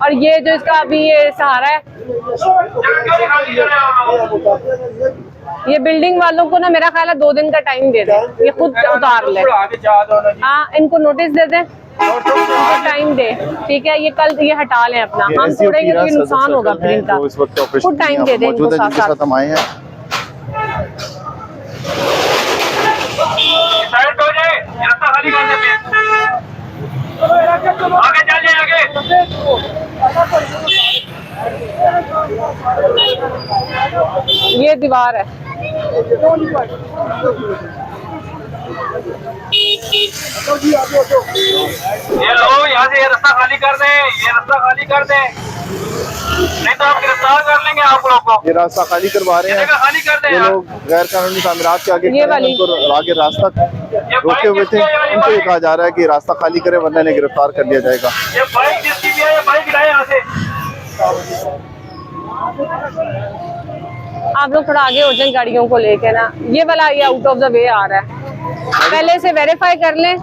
और ये जो इसका अभी ये सहारा है, ये बिल्डिंग वालों को ना मेरा ख्याल है 2 दिन का टाइम दे दें, ये खुद उतार ले। हाँ, इनको नोटिस दे दें, टाइम दे, ठीक है। ये कल ये हटा लें अपना, हम तोड़ेंगे तो ये नुकसान होगा फिर इनका। खुद टाइम दे दें इनको साथ हम आए हैं। आगे चलिए, आगे। ये दीवार है, ये लो, यहाँ से ये रास्ता खाली कर दें, ये रास्ता खाली कर दें, नहीं तो हम गिरफ्तार कर लेंगे आप लोग को। ये रास्ता खाली करवा रहे हैं, खाली कर दें। ये लोग गैर कानूनी तामीरात के आगे ये वाली आगे रास्ता रोके हुए थे, उनको ये कहा जा रहा है कि रास्ता खाली करें वरना इन्हें गिरफ्तार कर लिया जाएगा। ये बाइक जिसकी भी है, ये बाइक गिराए यहाँ से। आप लोग थोड़ा आगे हो जाएं गाड़ियों को लेके ना। ये वाला ये आउट ऑफ द वे आ रहा है, पहले से वेरीफाई कर लें।